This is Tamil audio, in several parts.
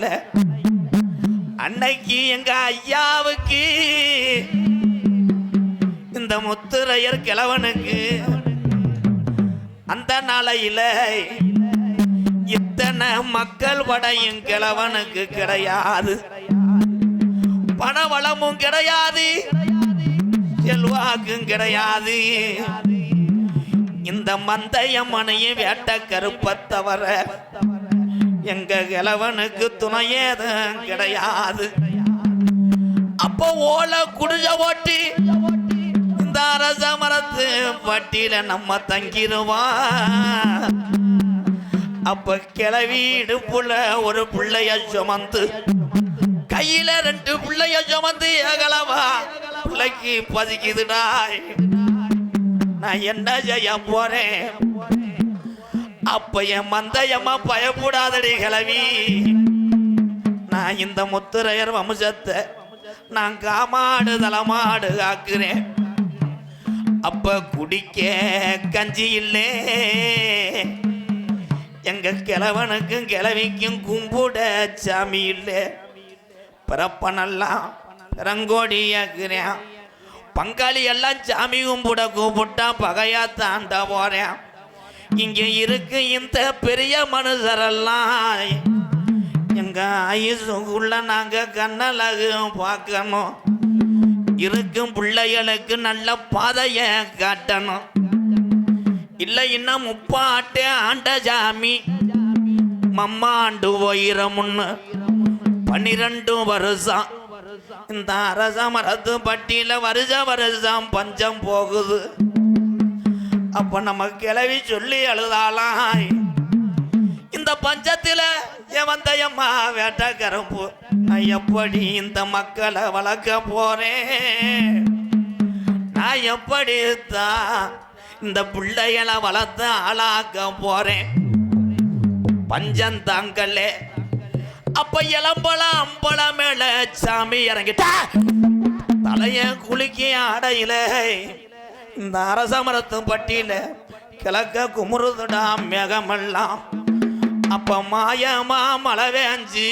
கடையில அன்னைக்கு எங்க ஐயாவுக்கு இந்த முத்துரையர் கிழவனுக்கு அந்த நாளையில இத்தனை மக்கள் படையும் கிழவனுக்கு கிடையாது, பணவளமும் கிடையாது, செல்வாக்கும் கிடையாது. இந்த மந்தையம்மனையும் வேட்ட கருப்ப தவிர எங்க கிழவனுக்கு துணையேதும் கிடையாது. அப்போ ஓலை குடிஜ ஓட்டி இந்த அரச மரத்து பட்டியல நம்ம தங்கிருவான். அப்ப கிளவி இடுப்புல ஒரு பிள்ளைய சுமந்து, கையில 2 பிள்ளைய சுமந்து, ஏகலவா பிள்ளைக்கு பதுக்குதுடா, நான் என்ன செய்ய போறேன்? அப்ப என் மந்தையம்மா பயப்படாதடி கிளவி, நான் இந்த முத்துரையர் வம்சத்தை நான் காமாடு தலமாடு ஆக்குறேன். அப்ப குடிக்க கஞ்சி இல்லே, எங்க கிழவனுக்கும் கிழவிக்கும் கும்பிட சாமி இல்லை, பிறப்பனெல்லாம் ரங்கோடியாக்குறேன். பங்காளி எல்லாம் சாமி கும்பிட கூப்பிட்டா பகையா தாண்ட போறேன். இங்க இருக்கு இந்த பெரிய மனுஷரெல்லாம் எங்க ஆயுசுக்குள்ள நாங்க கண்ணழகு பார்க்கணும், இருக்கும் பிள்ளைகளுக்கு நல்ல பாதைய காட்டணும். இல்லை இன்னும் முப்பாட்டே ஆண்ட சாமி மம்மாண்டு போயிரமுன்னு 12 வருஷம் இந்த அரச மரத்து பட்டியல வருஷம் பஞ்சம் போகுது. அப்ப நம்ம கிளவி சொல்லி அழுதாலாம், இந்த பஞ்சத்துல என் வந்தையம்மா வேட்ட கரும்பு, நான் எப்படி இந்த மக்களை வளர்க்க போறேன்? நான் எப்படி தான் இந்த பிள்ளைகளை வளர்த்து ஆளாக்க போறேன்? பஞ்சம் தாங்களே. அப்ப இளம்பழம் அம்பளம் மேல சாமி இறங்கிட்டா, தலைய குளிக்க ஆடையில இந்த அரச மரத்து பட்டியல கிழக்க குமுறுதுடா மேகமெல்லாம். அப்ப மாயமா மழை வேஞ்சி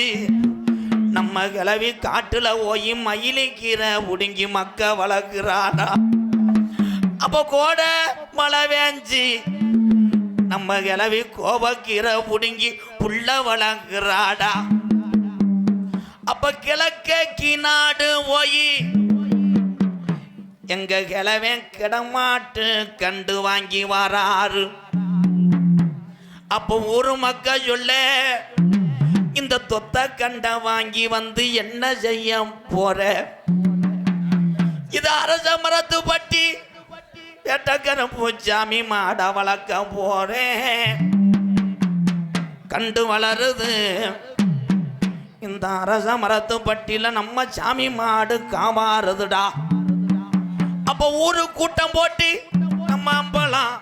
நம்ம கிளவி காட்டுல போய் மயிலிக்கீரை உடுங்கி மக்க வளர்க்கிறாடா. அப்ப கோட மழை வேஞ்சி நம்ம கிளவி கோபக்கீரை புடுங்கி புள்ள வளர்க்கிறாடா. அப்ப கிழக்கு நாடு போய் எங்க கிழவன் கிடமாட்டு கண்டு வாங்கி வராரு. அப்ப ஒரு மக்க சொல்ல, இந்த தொத்த கண்ட வாங்கி வந்து என்ன செய்ய போற? இது அரச மரத்து பட்டி வேட்டக்கரம் பூச்சாமி மாட வளர்க்க போறேன். கண்டு வளருது இந்த அரச மரத்து பட்டியில நம்ம சாமி மாடு காமாறுதுடா. அப்ப ஊரு கூட்டம் போட்டு நம்ம அம்பலாம்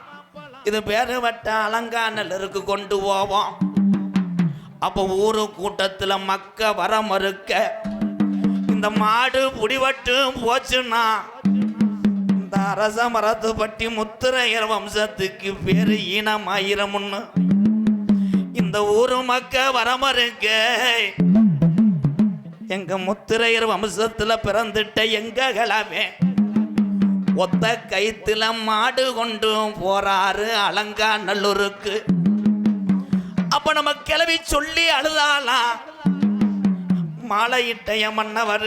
இது பேரு வட்ட அலங்காநல்லூருக்கு கொண்டு போவோம். அப்ப ஊரு கூட்டத்துல மக்க வர மறுக்க இந்த மாடு புடிவட்டு போச்சுன்னா இந்த அரச மரத்து பட்டி முத்துரையர் வம்சத்துக்கு பேரு ஈனமாயிரமுன்னு இந்த ஊரு மக்க வர மறுக்க எங்க முத்துரையர் வம்சத்துல பிறந்துட்ட எங்க கிழமை ஒத்த கைத்துல மாடு கொண்டு போறாரு அலங்காநல்லூருக்கு. அப்ப நம்ம கிளவி சொல்லி அழுதாலாம், மாலையிட்டைய மன்னவர்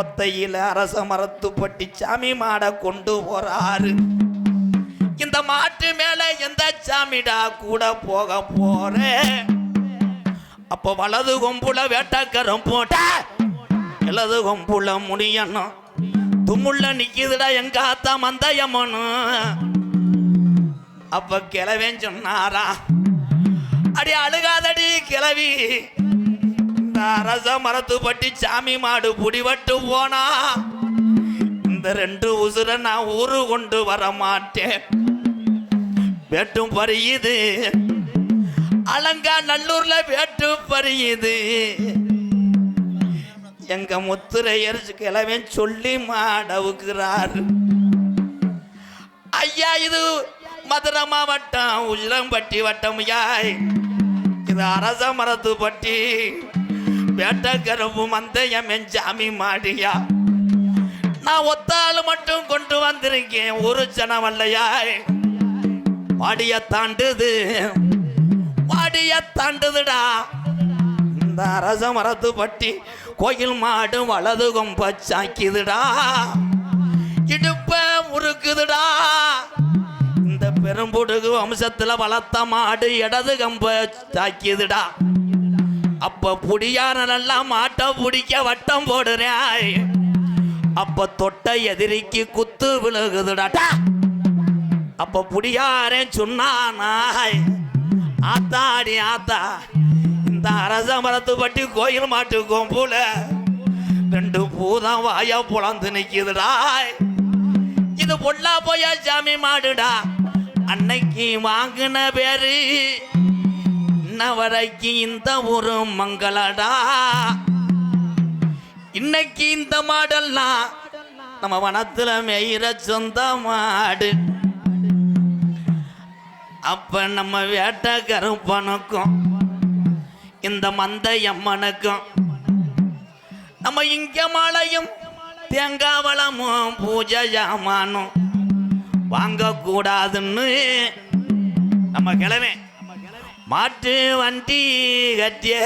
ஒத்தையில அரச மரத்து பட்டி சாமி மாட கொண்டு போறாரு. இந்த மாட்டு மேல எந்த சாமிடா கூட போக போற? அப்ப வலது கொம்புல வேட்டக்கரம் போட்ட இடது கொம்புல முடியணும், தும்முள்ள நிக்குதுடா எங்க ஆத்தா மந்தையம்மனு. அப்ப கிளவன் சொன்னாரா, அடி அழுகாதடி கிளவி, இந்த அரச மரத்து பட்டி சாமி மாடு புடிவட்டு போனா இந்த 2 உசுர நான் ஊரு கொண்டு வர மாட்டேன். வேட்டும் பறியுது அலங்காநல்லூர்ல வேட்டு பறியுது. எங்க முத்துரையர் கிழவன் சொல்லி மாடவுக்கிறார். ஐயா இது மதுரை மாவட்டம் உஜ்ரம்பட்டி வட்டம். யாய் இது அரச மரத்து பட்டி வேட்டக்கரும்பு மந்தையம் சாமி மாடியா. நான் ஒத்தாள் மட்டும் கொண்டு வந்திருக்கேன், ஒரு ஜனம் அல்லையா. வாடிய தாண்டுது, வாடிய தாண்டுதுடா. இந்த அரச மரத்து பட்டி கோயில் மாடு வலது கொம்ப சாக்கிதுடா, இடுப்ப முறுக்குதுடா. இந்த பெரும்புடுகு வம்சத்துல வளர்த்த மாடு இடது கம்ப சாக்கிதுடா. அப்ப புடியாரெல்லாம் மாட்டை பிடிக்க வட்டம் போடுறேன். அப்ப தொட்ட எதிரிக்கு குத்து விழுகுதுடா. அப்ப புடியாரன் சொன்னானாய், ஆத்தாடி ஆத்தா, இந்த அரச மரத்து பட்டி கோயில் மாட்டு கொம்புல 2 பூதம் வாய புலந்து நிக்குதுடா. இது பொல்லா போயா சாமி மாடுடா. அன்னைக்கு வாங்கின பேரு இன்ன வரைக்கும் இந்த ஒரு மங்களடா. இன்னைக்கு இந்த மாடெல்லாம் நம்ம வனத்துல மேயிற சொந்த மாடு. அப்ப நம்ம வேட்ட கருப்பனுக்கும் இந்த மந்தையம்மனுக்கும் நம்ம இங்க மாலையும் தேங்காவளமும் பூஜை ஜாமானும் வாங்கக்கூடாதுன்னு நம்ம கிழமை மாட்டு வண்டி கட்டிய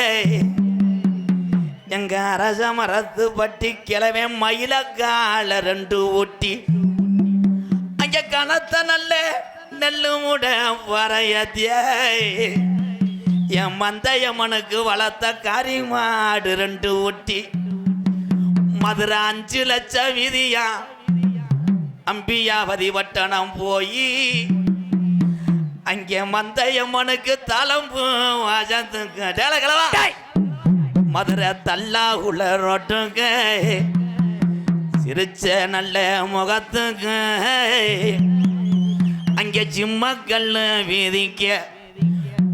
எங்க அரச மரத்து பட்டி கிழமை மயிலக்கால 2 ஊட்டி அங்க கனத்த நல்ல நெல்லு முட வரையத்திய என் மந்தையம்மனுக்கு வளர்த்த கறி மாடு 2 ஊட்டி மதுரை 5 லட்சம் வீதியா அம்பியாவதி வட்டணம் போய் அங்கே மந்தையம்மனுக்கு தளம்பு மதுரை தல்லாகுள்ள ரோட்டுங்க சிரிச்ச நல்ல முகத்துக்கு அங்கே ஜிம்மக்கல் வீதிக்க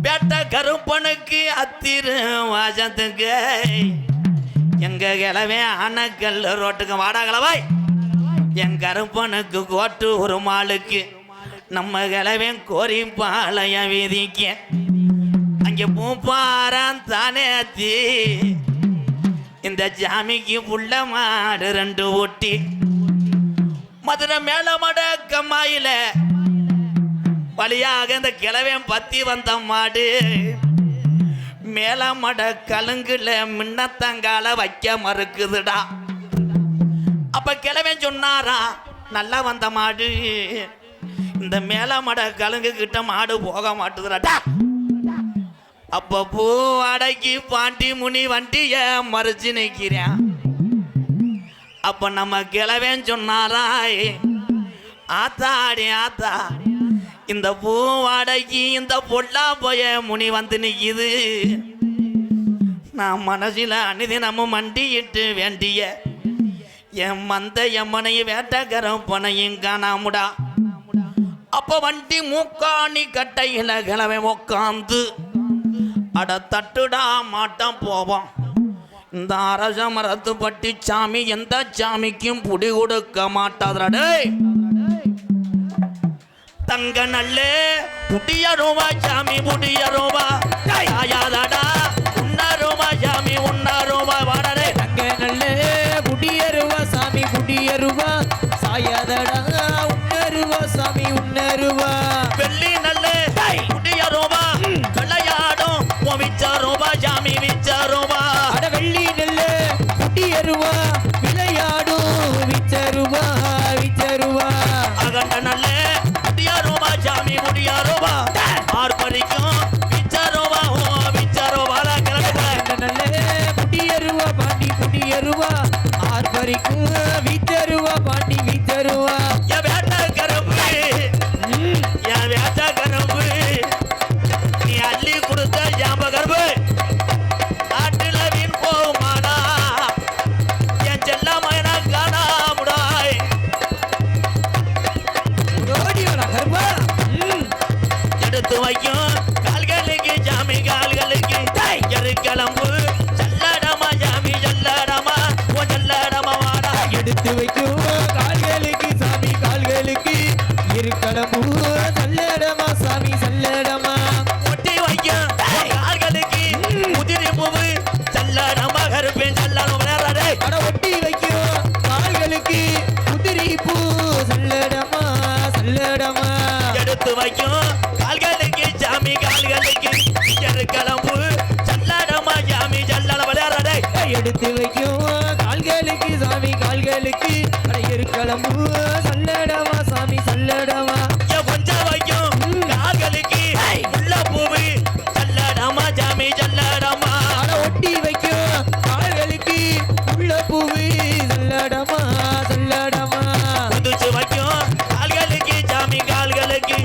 பேட்ட கருப்பனுக்கு அத்திரு வாசத்துக்கு எங்க கிழவே ஆனக்கல் ரோட்டுக்கு வாடா கிழவாய். என் கருப்பனுக்கு கோட்டு ஒரு மாளுக்கு நம்ம கிழவே கோரி பாளைய வீதிக்க அங்கே பூப்பாரான் தானே அத்தி இந்த ஜாமிக்கு புள்ள மாடு 2 ஊட்டி மதுரை மேல மட கம்மாயில வழியாக இந்த கிழவன் பத்தி வந்த மாடு மேல மட கலுங்குல மின்னத்தங்கால வைக்க மறுக்குதுடா. அப்ப கிழவன் சொன்னாரா, நல்லா வந்த மாடு இந்த மேல மட கலுங்கு கிட்ட மாடு போக மாட்டுதுடா. அப்ப பூ அடக்கி பாண்டி முனி வண்டிய மறைச்சு நிற்கிறேன். அப்ப நம்ம கிழவன் சொன்னாரா, ஆத்தாடி ஆத்தா, இந்த பூ அடக்கி இந்த பொல்லா போய முனி வந்து நிற்கிது. நான் மனசில் அனுதினமும் மண்டியிட்டு வேண்டிய என் மந்தையம்மனையும் வேட்டக்கரம் பனையும் காணாமுடா. அப்ப வண்டி மூக்காணி கட்டையில கிழமை உக்காந்து அட தட்டுடா மாட்டம் போவோம். இந்த அரச மரத்து பட்டி சாமி எந்த சாமிக்கும் புடி கொடுக்க மாட்டாதடா. தங்க நல்லே புடிய ரூபா சாமி புடிய ரூபா ஆயாதடா. உன்ன ரூபா சாமி உன்ன ரூபா வாடரே. தங்க நல்லே புடிய ரூபா சாமி புடிய ரூபா சாயாதடா. உன்ன ரூபா சாமி உன்ன ரூபா. வெள்ளி நல்லே புடிய ரூபா விளையாடும் விச்ச ரூபா சாமி விச்ச ரூபா. அட வெள்ளி நல்லே புடிய ரூபா விளையாடும் விச்ச ரூபா விச்ச ரூபா. அகண்ட நல்லே சாமி முடியா ரூபா ஆர்ப்பரிக்கும் விச்ச ரூபா விச்ச ரூபா. வைக்கும் கால்களுக்கு சாமி கால்களுக்கு கிளம்பு சல்லடமா சாமி சல்லட விளையாடே எடுத்து வைக்கும் கால்களுக்கு சாமி கால்களுக்கு கிளம்பு சல்லடமா சாமி சல்லடமா கொஞ்சம் வைக்கும் கால்களுக்கு உள்ள பூவு சல்லடமா சாமி சல்லடமா ஒட்டி வைக்கும் கால்களுக்கு உள்ள பூவு சல்லடமா சல்லடமா குதிச்சு வைக்கும் கால்களுக்கு சாமி கால்களுக்கு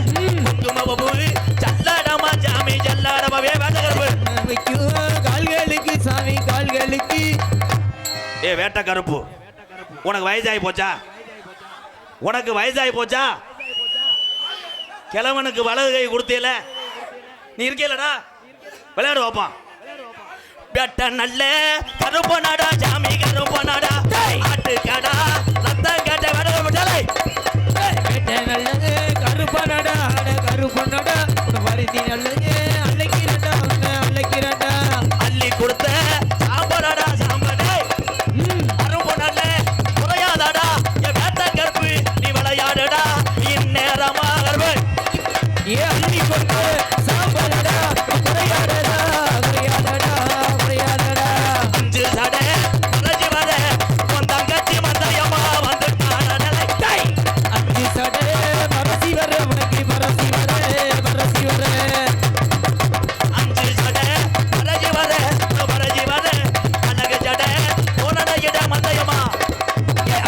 குங்கும பூவு சல்லடமா சாமி சல்லடமா வேட்டக்கருப்பு வைக்கும் கால்களுக்கு சாமி கால்களுக்கு ஏ வேட்ட கருப்பு உனக்கு வயசாகி போச்சா உனக்கு வயசாகி போச்சா கிழவனுக்கு வலது கை கொடுத்தீல நீ இருக்கலடா விளையாடு வைப்பான் வெட்ட நல்ல கருப்பு நாடா சாமி கருப்பு நாடா ஆட்டு கடா ரத்தம் கட்ட விடலை நல்லது கருப்பனடா கருப்பனடா வருதி நல்லது அழைக்கிறடா அழைக்கிறடா அள்ளி கொடுத்த சாம்பரடா சாம்படே கருப்பு நல்ல குறையாதடா என் வேட்ட கருப்பு நீ விளையாடுடா இந்நேரமா கருப்பு ஏ அள்ளி கொண்டு சாம்பலடா குறையாதடா குறையாதடா குறையாதடா அஞ்சு சடை மறைஞ்சி வர உன் தங்கச்சி மந்தையம்மா வந்து காணலை அஞ்சு சடை பரசி வர உனக்கு பரசி வர பரசி வர அஞ்சு சடை மறைஞ்சி வர அழகு சடை உனடைய மந்தையம்மா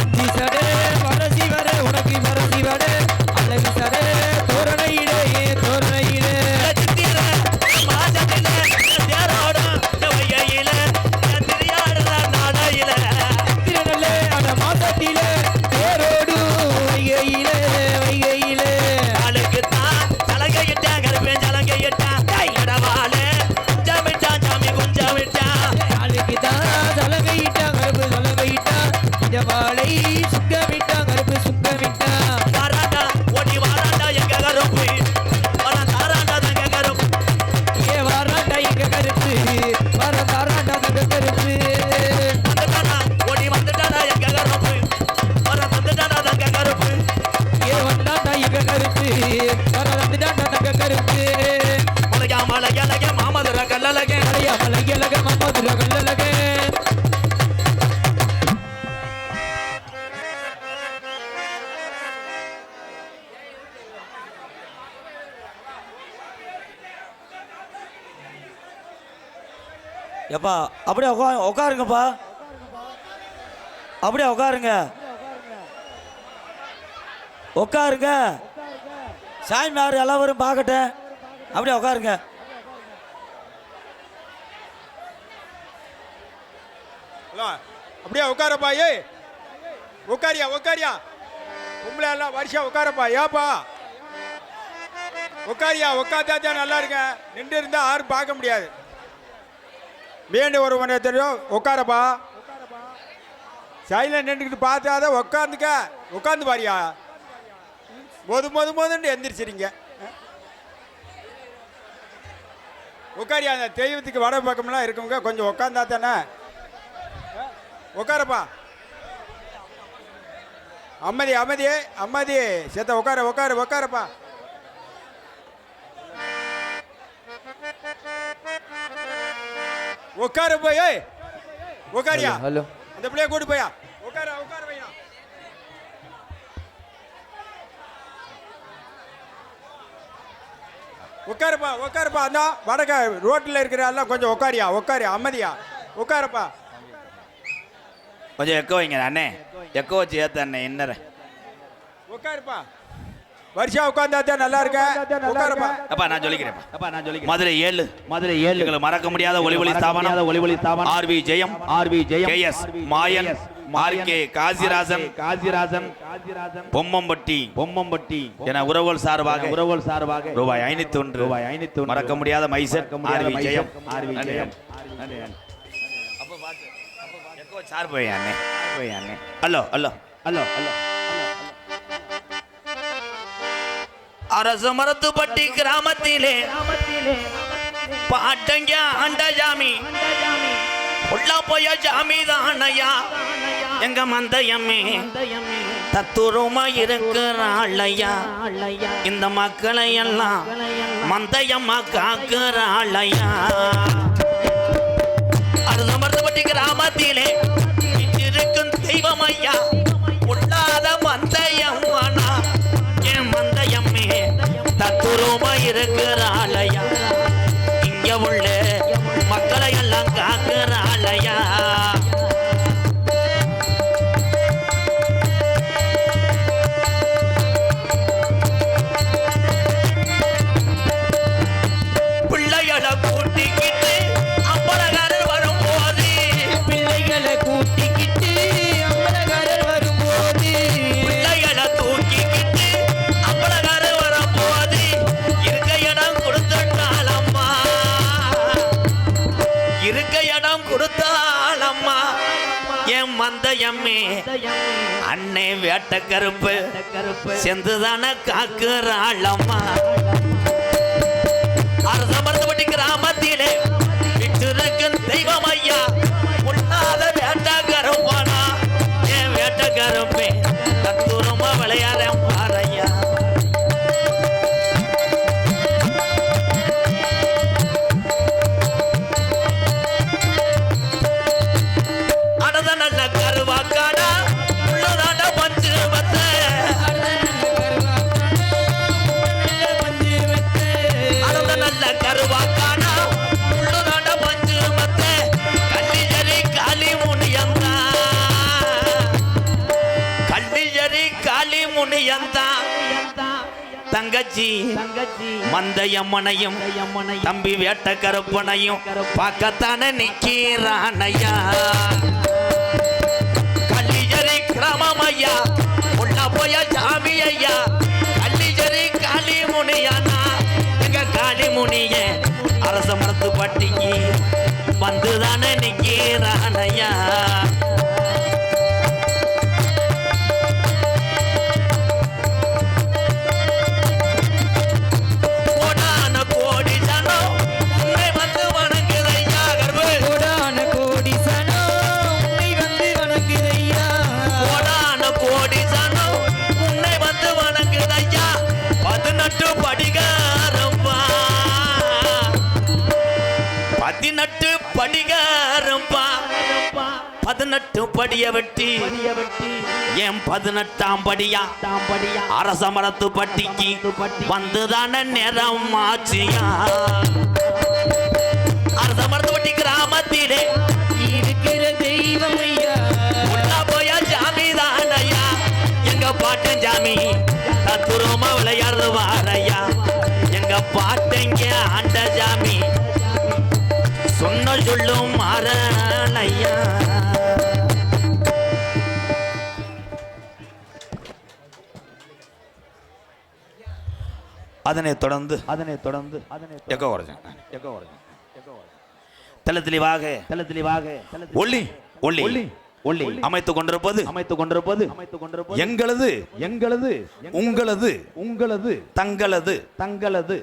அஞ்சு சடை பரசி வர உனக்கு பரசி வர அழகு சடை தோரணையிலே தோரணையிலே சித்திர மாசத்தில தேரோடும் வைகையில திரியாடுற நாடையில திரனல்லே அந்த மாசத்திலே தேரோடு வைகையிலே வைகையிலே ஆளுக்குத்தான் சலங்கையிட்டான் கருப்பேன் சலங்கையிட்டான் இடவாளே குஞ்சம் விட்டான் சாமி குஞ்சம் விட்டான் நாளைக்கு தான் சலகையிட்டா கருப்பு சலகையிட்டா இடவாளை சுக்கமிட்டா கருப்பு சுக்கமிட்டா வாராண்டா ஓடி வாராண்டா எங்க கருப்பு வர தாராண்டா தங்க கருப்பு ஏ வாராண்டா எங்க கருப்பு வர தாராண்டா தங்க கருப்பு வந்துட்டானா ஓடி வந்துட்டானா எங்க கருப்பு வர வந்துட்டானா தங்க கருப்பு ஏ வந்தாண்டா எங்க கருப்பு வர வந்துட்டாண்டா தங்க கருப்பு மலையா மலையழக மாமதுர கல்லழக மலையா மலையழக மம்மதுர கல்லழக எப்பா அப்படியே உட்காருங்கப்பா அப்படியே உட்காருங்க உட்காருங்க சாமியார் எல்லாரும் பார்க்கட்டேன் அப்படியே உட்காருங்க ஹலோ அப்படியே உட்காரப்பா ஏய் உட்காரியா உட்காரியா பொம்பளை எல்லாம் வருஷம் உட்காரப்பா ஏப்பா உட்காரியா உட்காந்தா நல்லா இருக்க நின்று இருந்தால் யாரும் பார்க்க முடியாது வேண்டி ஒரு மணி தெரியும் உட்காரப்பா சைடில் நின்றுக்கிட்டு பார்த்தாதான் உட்காந்துக்க உட்காந்து பாரியா மோதுன்னு எந்திரிச்சிருங்க உட்காரியா அந்த தெய்வத்துக்கு வட பக்கம்லாம் இருக்குங்க கொஞ்சம் உட்காந்தா தானே உட்காரப்பா அம்மதி அம்மதி அம்மதி சேத்த உட்காரப்பா உட்கார போய் உட்காரியா ஹலோ அந்த பிள்ளைய கூட்டு போயா உட்கார பையா உட்காருப்பா அந்த வடக்க ரோட்டில் இருக்கிற எல்லாம் கொஞ்சம் உட்காரு அம்மதியா உட்காரப்பா கொஞ்சம் எக்கோ வைங்க அண்ணே எக்கோ வச்சு ஏத்த அண்ணே என்னற உட்காருப்பா வருஷா உட்கார்ந்தா நல்லா இருக்க உட்காருப்பா அப்பா நான் சொல்லிக்கிறேன் மதுரை 7 எங்களை மறக்க முடியாத ஒளிவொலி ஸ்தாபனம் ஆர்வி ஜெயம் கேஎஸ் மாயன் ஆர்கே காசிராஜன் பொம்மம்பட்டி என உறவுகள் சார்பாக ரூபாய் 501 மறக்க முடியாத மைசர் ஆர்வி ஜெயம் சார் போய் அண்ணே ஹலோ அரச மரத்துப்பட்டி கிராமத்திலே பாட்டங்க ஆண்டஜாமி உள்ள போய ஜாமிதானையா எங்க மந்தையம்மே தத்துரமா இருக்கிறாளையா இந்த மக்களை எல்லாம் மந்தையம்மா காக்கிறாளையா அருதமர்த்தப்பட்டி கிராமத்திலே இருக்கும் தெய்வம் ஐயா உள்ளாத மந்தையம்மானா என் மந்தையம்மே தத்துரமா இருக்கிறாளையா இங்க உள்ள மக்களை எல்லாம் காக்கிறாளையா பிள்ளைகளை கூட்டிக்கிட்டு அம்பலகாரர் வரும்போது பிள்ளைகளை கூட்டிக்கிட்டு அம்பலகாரர் வரும்போது பிள்ளைகளை தூக்கிக்கிட்டு அம்பலகாரர் வரும்போது இருக்க இடம் கொடுத்தாளம்மா இருக்க இடம் கொடுத்தாளம்மா என் மந்தையம்மே அன்னை வேட்ட கருப்பு செந்துதான காக்குறாளம்மா அரசமர்த்தப்பட்டி கிராமத்திலே விட்டிருக்கும் தெய்வம் ஐயா உண்ணாத வேட்ட கருப்பானா என் வேட்ட கருப்பே தத்துரமா விளையாட பாறையா அடத நல்ல கருவாக்காடா உள்ளதாண்ட பஞ்சு வத்த அடத நல்ல கருவாக்காடா உள்ளதாண்ட பஞ்சு வத்த கள்ளிஜரி காளி முனியந்தா கள்ளிஜரி காளி முனியந்தா தங்கச்சி மந்தையம்மனையும் தம்பி வேட்ட கருப்பனையும் பார்க்கத்தானே நிக்கிறானையா கள்ளிஜரி கிராமம் ஐயா உள்ள போய சாமி ஐயா கள்ளிஜரி காளி முனியானா எங்க காளி முனிய அரச மரத்து பட்டிக்கு வந்துதானே நிக்கிறானையா கோடான கோடி ஜனம் உன்னை வந்து வணங்குதையா கர்ப்பு கோடான கோடி சனம் உன்னை வந்து வணங்குதையா கோடான கோடி ஜனம் உன்னை வந்து வணங்குதையா 18 படிகாரம்பா 18 படிகாரம்பா 18 படிய வெட்டி என் 18ஆம் படியா அரச மரத்து பட்டிக்கு வந்துதான நேரம் ஆச்சியா அரச மரத்து பட்டி கிராமத்திலே இருக்கிற தெய்வம் ஐயா உள்ள போய ஜாமிதானையா எங்க பாட்டன் ஜாமி தத்துரமா விளையாடுவாரையா எங்க பாட்டங்க ஆண்ட ஜாமி சொன்ன சொல்லும் மாறலையா அதனை தொடர்ந்து எக்கோ உடைச்சேன் தெளிவாக ஒளி அமைத்துக் கொண்டிருப்பது எங்களது உங்களது தங்களது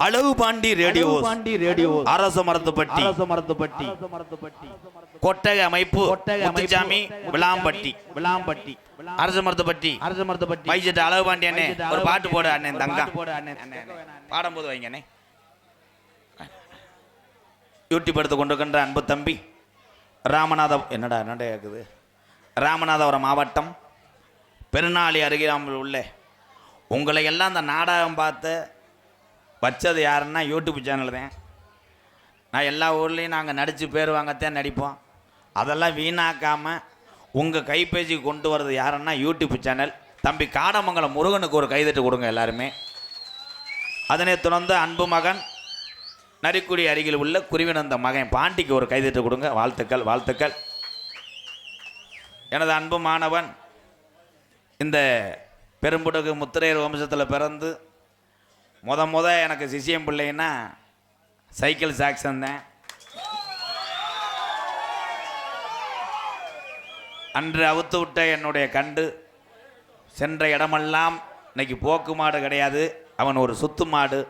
அளவு பாண்டி ரேடியோ அரச மரத்துப்பட்டி கொட்டகை அமைப்பு முத்துச்சாமி விளாம்பட்டி அரச மரத்துப்பட்டி வைஜெட் அளவு பாண்டி அண்ணே ஒரு பாட்டு போடு அண்ணே தங்கா பாடும் போது வைங்கண்ணே யூடியூப் எடுத்து கொண்டிருக்கின்ற அன்பு தம்பி என்னடா இருக்குது ராமநாதபுரம் மாவட்டம் பெருநாளி அருகிலாமல் உள்ள உங்களை எல்லாம் அந்த நாடகம் பார்த்து வச்சது யாருன்னா யூடியூப் சேனல் தான். நான் எல்லா ஊர்லேயும் நாங்கள் நடித்து பேர் வாங்கத்தான் நடிப்போம். அதெல்லாம் வீணாக்காமல் உங்கள் கைபேசி கொண்டு வர்றது யாருன்னா யூடியூப் சேனல். தம்பி காடமங்கலம் முருகனுக்கு ஒரு கைதட்டு கொடுங்க எல்லாருமே. அதனை தொடர்ந்து அன்பு மகன் நரிக்குடி அருகில் உள்ள குருவினந்த மகன் பாண்டிக்கு ஒரு கைதட்டு கொடுங்க. வாழ்த்துக்கள். எனது அன்பு மாணவன் இந்த பெரும்புடகு முத்திரையர் வம்சத்தில் பிறந்து முத எனக்கு சிசியம் பிள்ளைன்னா சைக்கிள் சாக்சன் தான். அன்று அவுத்து விட்ட என்னுடைய கண்டு சென்ற இடமெல்லாம் இன்னைக்கு போக்கு மாடு கிடையாது, அவன் ஒரு சுத்து மாடு.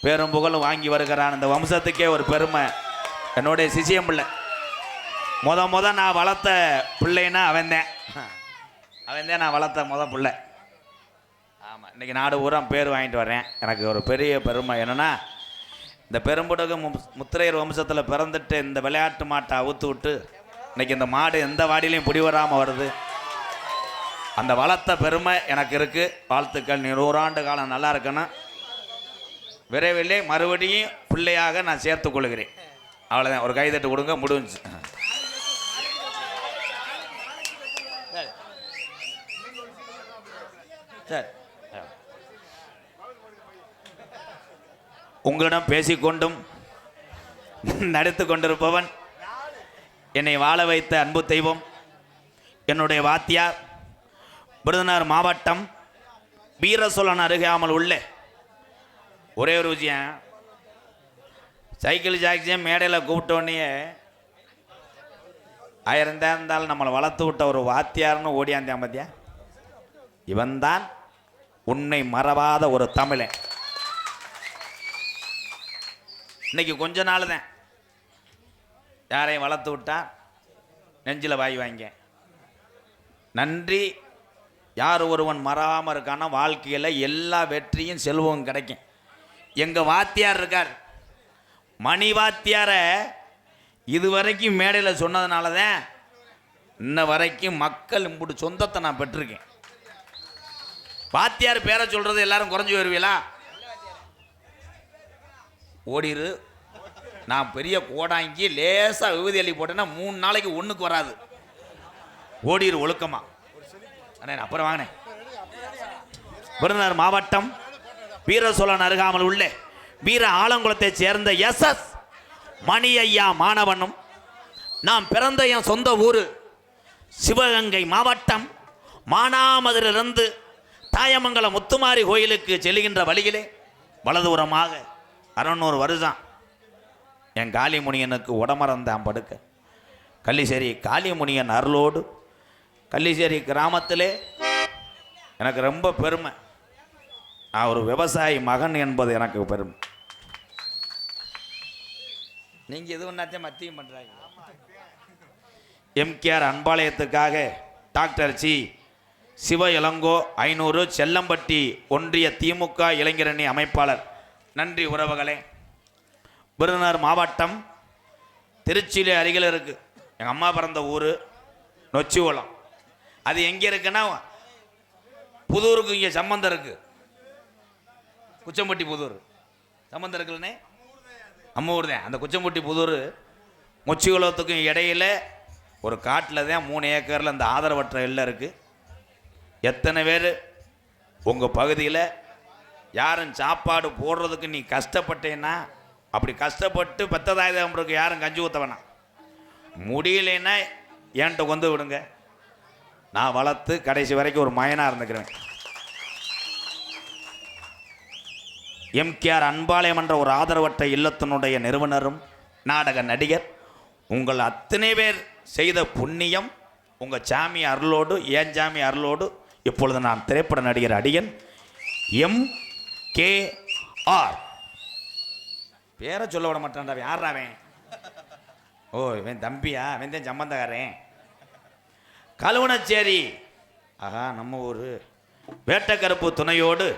பேரும் புகழும் வாங்கி வருகிறான். இந்த வம்சத்துக்கே ஒரு பெருமை. என்னுடைய சிசியம் பிள்ளை முத நான் வளர்த்த பிள்ளைன்னா அவன்தான் நான் வளர்த்த பிள்ளை. ஆமாம், இன்றைக்கி நாடு பூரா பேர் வாங்கிட்டு வரேன். எனக்கு ஒரு பெரிய பெருமை என்னென்னா, இந்த பெரும்புடகு முத்திரையர் வம்சத்தில் பிறந்துட்டு இந்த விளையாட்டு மாட்டை அவுத்து விட்டு இன்றைக்கி இந்த மாடு எந்த வாடிலையும் பிடி வராமல் வருது. அந்த வளர்த்த பெருமை எனக்கு இருக்குது. வாழ்த்துக்கள். நீ 100 ஆண்டு காலம் நல்லா இருக்கணும். விரைவிலே மறுபடியும் பிள்ளையாக நான் சேர்த்து கொள்கிறேன். அவ்வளோதான். ஒரு கைதட்டு கொடுங்க. முடிஞ்சு. சரி, உங்களிடம் பேசிக்கொண்டும் நடித்து கொண்டிருப்பவன் என்னை வாழ வைத்த அன்பு தெய்வம், என்னுடைய வாத்தியார், விருதுநகர் மாவட்டம் வீரசோழன் அருகாமல் உள்ள ஒரே ஒரு விஷயம். சைக்கிள் ஜாக்சியம் மேடையில் கூப்பிட்டோன்னே 1000 தான் இருந்தாலும் நம்மளை வளர்த்து விட்ட ஒரு வாத்தியார்னு ஓடியாந்தான் பார்த்தியா. இவன்தான் உன்னை மறவாத ஒரு தமிழன். இன்னைக்கு கொஞ்ச நாள் தான் யாரையும் வளர்த்து விட்டா நெஞ்சில் வாய் வாங்க. நன்றி. யார் ஒருவன் மறவாமல் இருக்கானா வாழ்க்கையில் எல்லா வெற்றியும் செல்வம் கிடைக்கும். எங்கள் வாத்தியார் இருக்கார், மணி வாத்தியாரை இதுவரைக்கும் மேடையில் சொன்னதுனால தான் இன்ன வரைக்கும் மக்கள் இப்படி சொந்தத்தை நான் பெற்றிருக்கேன். வாத்தியார் பேரை சொல்கிறது எல்லாரும் குறைஞ்சி வருவீங்களா? ஓடிரு. நான் பெரிய கோடாங்கி லேசாக விபூதி அள்ளி போட்டேன்னா 3 நாளைக்கு ஒன்றுக்கு வராது. ஓடிரு ஒழுக்கமா. அண்ணே அப்புறம் வாங்கினேன். விருதுநகர் மாவட்டம் வீரசோழன் அருகாமல் உள்ள வீர ஆலங்குளத்தை சேர்ந்த SS மணி ஐயா மாணவனும், நாம் பிறந்த என் சொந்த ஊர் சிவகங்கை மாவட்டம் மானாமதுரிலிருந்து தாயமங்கலம் முத்துமாரி கோயிலுக்கு செல்கின்ற வழியிலே வலதுபுறமாக 600 வருஷம் என் காளிமுனியனுக்கு உடமறந்தான் படுக்க. கள்ளிசேரி காளிமுனியன் அருளோடு கள்ளிசேரி கிராமத்திலே எனக்கு ரொம்ப பெருமை. நான் ஒரு விவசாயி மகன் என்பது எனக்கு பெருமை. நீங்கள் எது ஒன்றாச்சும் மத்தியம் பண்ணுறாங்க. MKR அன்பாலயத்துக்காக டாக்டர் சி சிவ இளங்கோ 500 செல்லம்பட்டி ஒன்றிய திமுக இளைஞரணி அமைப்பாளர். நன்றி உறவுகளே. விருதுநகர் மாவட்டம் திருச்சியிலே அருகில் இருக்குது. எங்கள் அம்மா பிறந்த ஊர் நொச்சிகுளம். அது எங்கே இருக்குன்னா புதூருக்கு இங்கே சம்பந்தம் இருக்குது. குச்சம்பட்டி புதூர் சம்பந்தம் இருக்குல்லண்ணே, நம்ம ஊர் தான். அந்த குச்சம்பட்டி புதூர் நொச்சிகுளத்துக்கும் இடையில் ஒரு காட்டில் தான் 3 ஏக்கரில் அந்த ஆதரவற்ற எல்லாம் இருக்குது. எத்தனை பேர் உங்கள் பகுதியில் யாரும் சாப்பாடு போடுறதுக்கு நீ கஷ்டப்பட்டேன்னா, அப்படி கஷ்டப்பட்டு பெத்ததாயுதம்பருக்கு யாரும் கஞ்சி ஊற்ற வேணாம். முடியலைன்னா என்கிட்ட கொண்டு விடுங்க. நான் வளர்த்து கடைசி வரைக்கும் ஒரு மயனாக இருந்துக்கிறேன். MKR அன்பாலயம் என்ற ஒரு ஆதரவற்ற இல்லத்தினுடைய நிறுவனரும் நாடக நடிகர். உங்கள் அத்தனை பேர் செய்த புண்ணியம் உங்கள் சாமி அருளோடு, ஏன் சாமி அருளோடு இப்பொழுது நான் திரைப்பட நடிகர் அடியன் MKR. பேரை சொல்ல விட மாட்டான்டா. யாராவேன்? ஓ, இவன் தம்பியா? இவன் தான் சம்பந்தக்காரன். கழுவனச்சேரி, ஆஹா நம்ம ஊர். வேட்டக்கருப்பு துணையோடு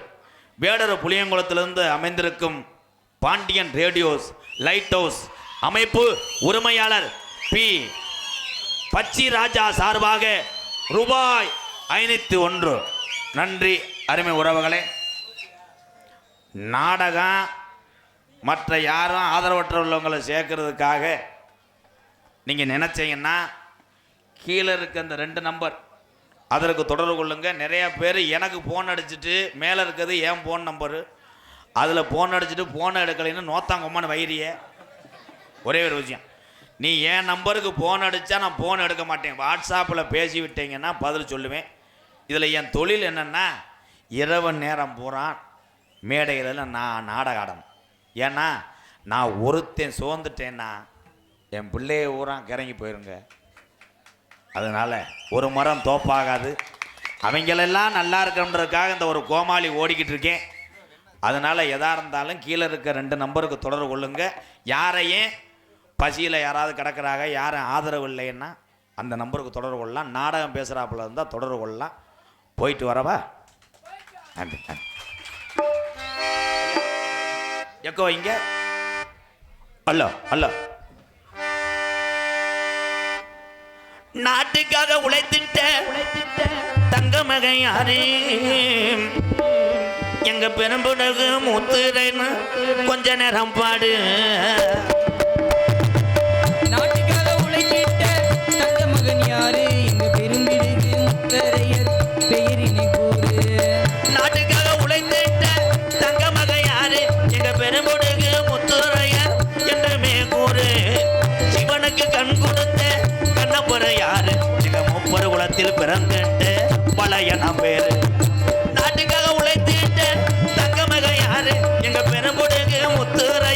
வேடர புளியங்குளத்திலிருந்து அமைந்திருக்கும் பாண்டியன் ரேடியோஸ் லைட் ஹவுஸ் அமைப்பு உரிமையாளர் பி பச்சி ராஜா சார்பாக ரூபாய் 501. நன்றி அருமை உறவுகளே. நாடகம் மற்ற யாரும் ஆதரவற்ற உள்ளவங்களை சேர்க்கறதுக்காக நீங்கள் நினச்சிங்கன்னா கீழே இருக்க அந்த 2 நம்பர் அதற்கு தொடர்பு கொள்ளுங்க. நிறையா பேர் எனக்கு ஃபோன் அடிச்சுட்டு மேலே இருக்கிறது என் ஃபோன் நம்பரு, அதில் ஃபோன் அடிச்சுட்டு ஃபோனை எடுக்கலைன்னு நோத்தாங்கம்மான்னு வைரிய. ஒரே ஒரு விஷயம், நீ என் நம்பருக்கு ஃபோன் அடித்தா நான் ஃபோன் எடுக்க மாட்டேன். வாட்ஸ்அப்பில் பேசி விட்டீங்கன்னா பதில் சொல்லுவேன். இதில் என் தொழில் என்னென்னா இரவு நேரம் பூரா மேடைகளில் நான் நாடகம் ஆடணும். ஏன்னா நான் ஒருத்தன் சோர்ந்துட்டேன்னா என் பிள்ளைய ஊரா கிறங்கி போயிருங்க. அதனால் ஒரு மரம் தோப்பாகாது. அவங்களெல்லாம் நல்லா இருக்கணுன்றதுக்காக இந்த ஒரு கோமாளி ஓடிக்கிட்டு இருக்கேன். அதனால் எதாக இருந்தாலும் கீழே இருக்க 2 நம்பருக்கு தொடர்பு கொள்ளுங்க. யாரையும் பசியில் யாராவது கிடக்கிறாங்க, யாரும் ஆதரவு இல்லைன்னா அந்த நம்பருக்கு தொடர்பு கொள்ளலாம். நாடகம் பேசுகிறாப்புல இருந்தால் தொடர்பு கொள்ளலாம். போயிட்டு வரவா? நன்றி. எக்கோ இங்க அல்ல அல்ல. நாட்டுக்காக உழைத்திட்ட தங்க மகன் யாரு? எங்க பெரும்புடகு முத்துரைன்னு கொஞ்ச நேரம் பாடு. நாட்டுக்காக உழைத்திட்ட தங்க மகன் யாரு? எங்க பெரும்பிடுகு முத்தரையர் பெயரினை கூறு. நாட்டுக்காக உழைத்திட்ட தங்க மகன் யாரு? எங்க பெரும்புடகு முத்துரையர் என்றுமே கூறு. சிவனுக்கு கண் கொடுத்த கண்ணப்புற யாரு? எங்க முப்பரு குலத்தில் பிறந்துட்டு பழையன பேரு. நாட்டுக்காக உழைத்திட்ட தங்க மகன் யாரு? எங்க பெரும்புடகு முத்துரை